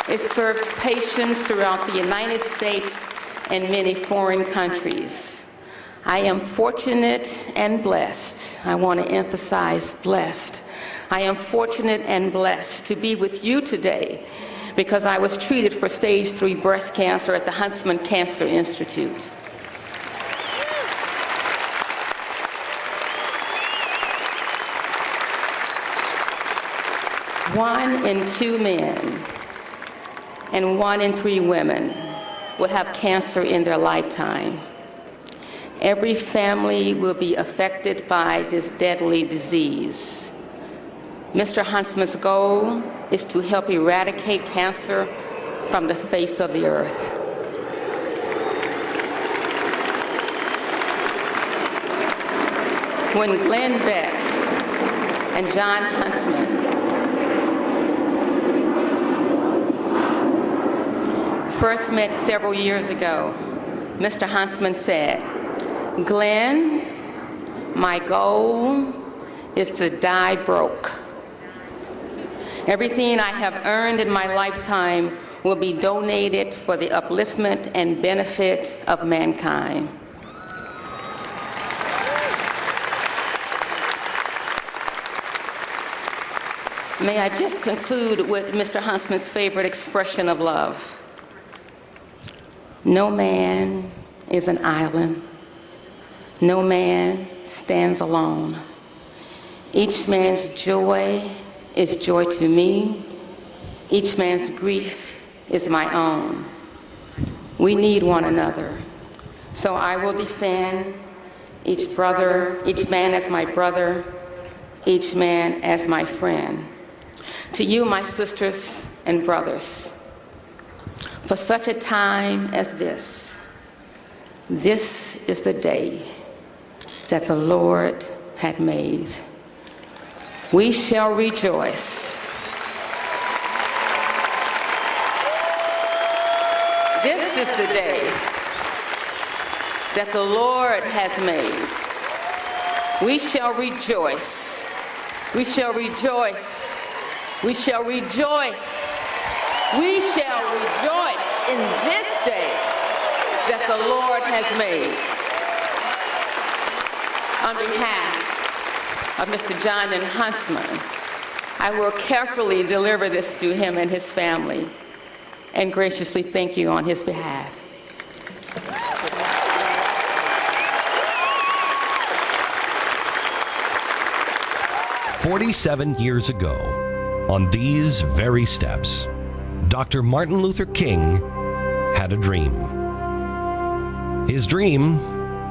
It serves patients throughout the United States and many foreign countries. I am fortunate and blessed. I want to emphasize blessed. I am fortunate and blessed to be with you today because I was treated for stage 3 breast cancer at the Huntsman Cancer Institute. One in 2 men and 1 in 3 women will have cancer in their lifetime. Every family will be affected by this deadly disease. Mr. Huntsman's goal is to help eradicate cancer from the face of the earth. When Glenn Beck and John Huntsman first met several years ago, Mr. Huntsman said, "Glenn, my goal is to die broke. Everything I have earned in my lifetime will be donated for the upliftment and benefit of mankind." May I just conclude with Mr. Huntsman's favorite expression of love. No man is an island. No man stands alone. Each man's joy is joy to me. Each man's grief is my own. We need one another. So I will defend each man as my brother, each man as my friend. To you, my sisters and brothers, for such a time as this is the day that the Lord had made. We shall rejoice. This is the day that the Lord has made. We shall rejoice. We shall rejoice. We shall rejoice. We shall rejoice in this day that the Lord has made. On behalf of Mr. John Huntsman, I will carefully deliver this to him and his family and graciously thank you on his behalf. "47 years ago, on these very steps, Dr. Martin Luther King had a dream. His dream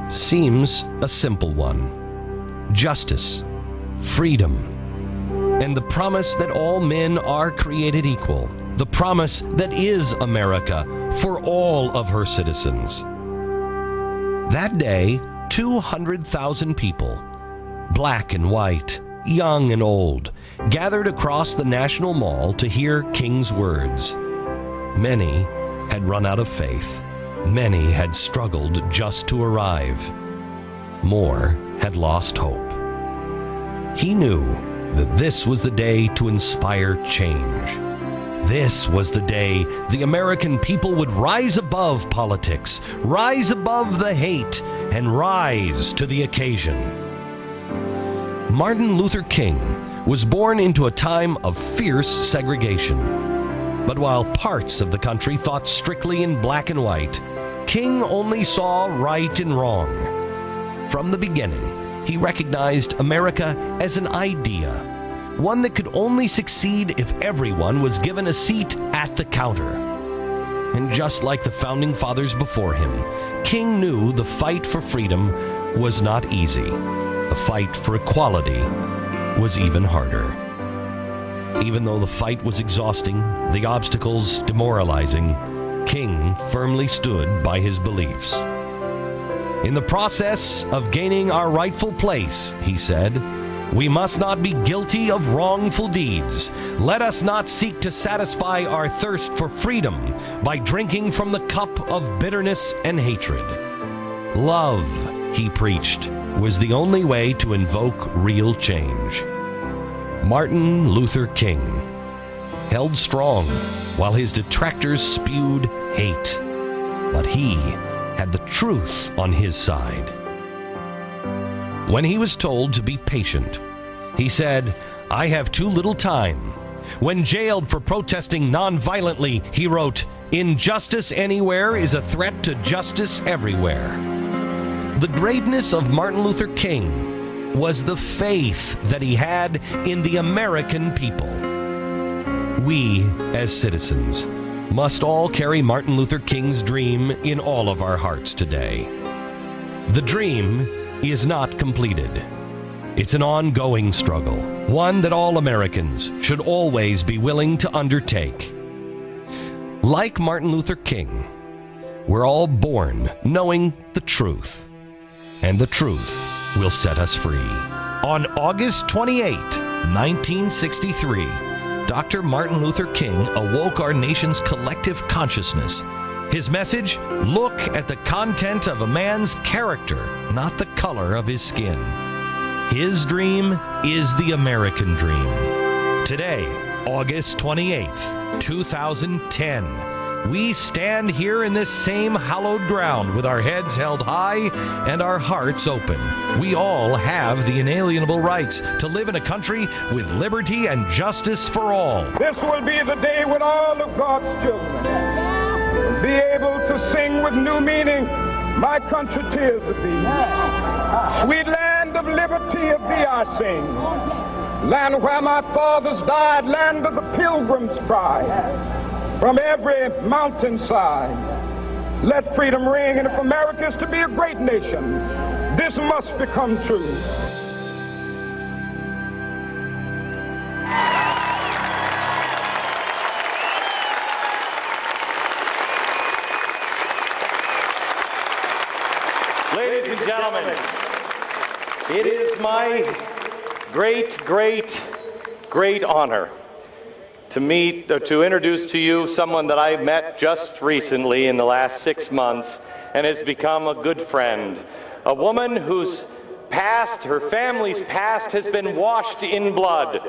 seems a simple one: justice, freedom, and the promise that all men are created equal, the promise that is America for all of her citizens. That day, 200,000 people, black and white, young and old, gathered across the National Mall to hear King's words. Many had run out of faith. Many had struggled just to arrive. More had lost hope. He knew that this was the day to inspire change. This was the day the American people would rise above politics, rise above the hate, and rise to the occasion. Martin Luther King was born into a time of fierce segregation. But while parts of the country thought strictly in black and white, King only saw right and wrong. From the beginning, he recognized America as an idea, one that could only succeed if everyone was given a seat at the counter. And just like the founding fathers before him, King knew the fight for freedom was not easy. The fight for equality was even harder. Even though the fight was exhausting, the obstacles demoralizing, King firmly stood by his beliefs. In the process of gaining our rightful place, he said, we must not be guilty of wrongful deeds. Let us not seek to satisfy our thirst for freedom by drinking from the cup of bitterness and hatred. Love, he preached, was the only way to invoke real change. Martin Luther King. held strong while his detractors spewed hate. But he had the truth on his side. When he was told to be patient, he said, "I have too little time." When jailed for protesting nonviolently, he wrote, "Injustice anywhere is a threat to justice everywhere." The greatness of Martin Luther King was the faith that he had in the American people. We, as citizens, must all carry Martin Luther King's dream in all of our hearts today. The dream is not completed. It's an ongoing struggle, one that all Americans should always be willing to undertake. Like Martin Luther King, we're all born knowing the truth, and the truth will set us free. On August 28, 1963, Dr. Martin Luther King awoke our nation's collective consciousness. His message: look at the content of a man's character, not the color of his skin. His dream is the American dream. Today, August 28th, 2010, we stand here in this same hallowed ground with our heads held high and our hearts open. We all have the inalienable rights to live in a country with liberty and justice for all. This will be the day when all of God's children will be able to sing with new meaning, "My country, 'tis of thee. Sweet land of liberty, of thee I sing. Land where my fathers died, land of the pilgrim's pride. From every mountainside, let freedom ring. And if America is to be a great nation, this must become true." Ladies and gentlemen, it is my great honor to introduce to you someone that I met just recently in the last 6 months and has become a good friend. A woman whose past, her family's past, has been washed in blood.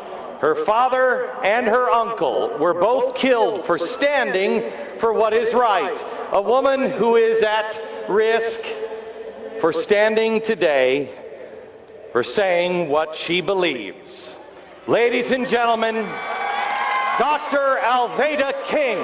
Her father and her uncle were both killed for standing for what is right. A woman who is at risk for standing today for saying what she believes. Ladies and gentlemen, Dr. Alveda King.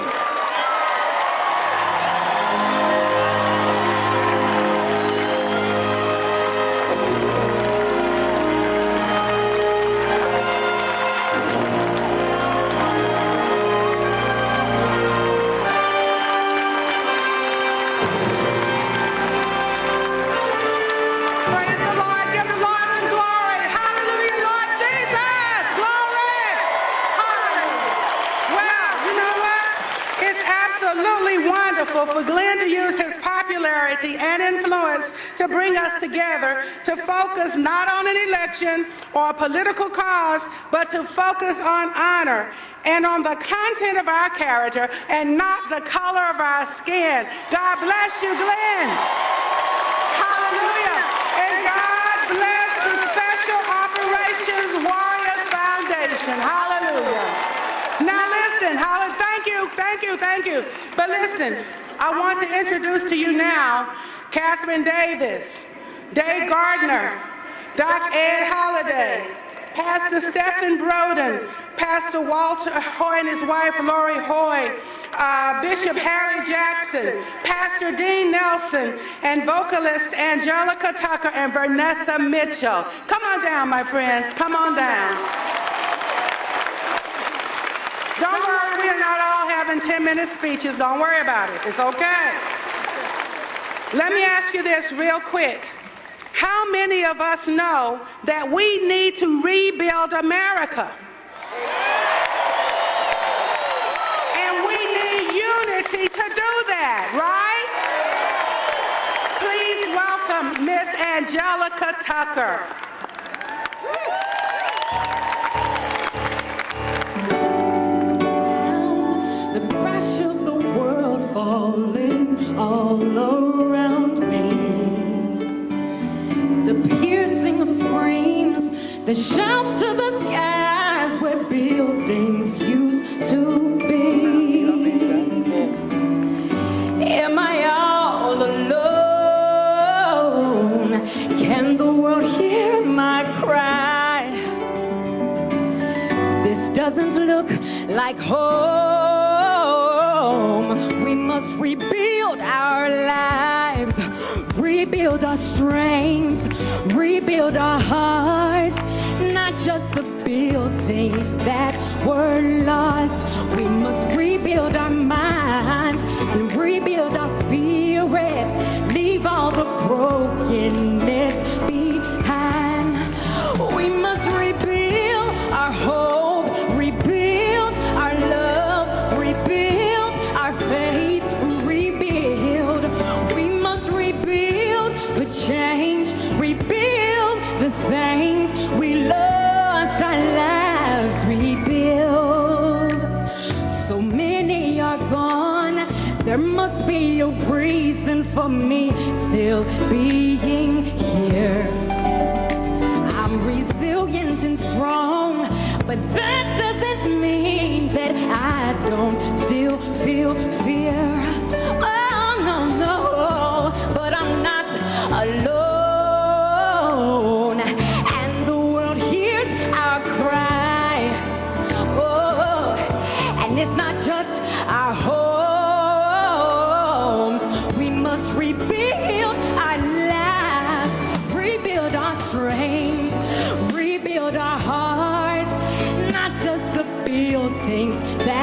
For Glenn to use his popularity and influence to bring us together to focus not on an election or a political cause, but to focus on honor and on the content of our character and not the color of our skin. God bless you, Glenn. Hallelujah. And God bless the Special Operations Warriors Foundation. Hallelujah. Now listen, thank you. But listen, I want to introduce to you now Catherine Davis, Dave Gardner, Doc Ed Holliday, Pastor Stephen Broden, Pastor Walter Hoy and his wife Lori Hoy, Bishop Harry Jackson, Pastor Dean Nelson, and vocalist Angelica Tucker and Vanessa Mitchell. Come on down, my friends, come on down. Don't worry, we are not all having 10-minute speeches. Don't worry about it. It's okay. Let me ask you this real quick. How many of us know that we need to rebuild America? And we need unity to do that, right? Please welcome Miss Angelica Tucker. Falling all around me, the piercing of screams, the shouts to the skies where buildings used to this doesn't look like home. We must rebuild our lives, rebuild our strength, rebuild our hearts, not just the buildings that were lost. We must rebuild our minds and rebuild our spirits, leave all the brokenness behind. We must rebuild our hope, rebuild our love, rebuild our faith, rebuild. We must rebuild the change, rebuild the things we lost, our lives rebuild. So many are gone, there must be a reason for me still being here. I'm resilient and strong, but that doesn't mean that I don't still feel fear. Oh, no, no, but I'm not alone. And the world hears our cry. Oh, and it's not just our homes. We must rebuild our lives, rebuild our strength, rebuild our hearts, not just the buildings that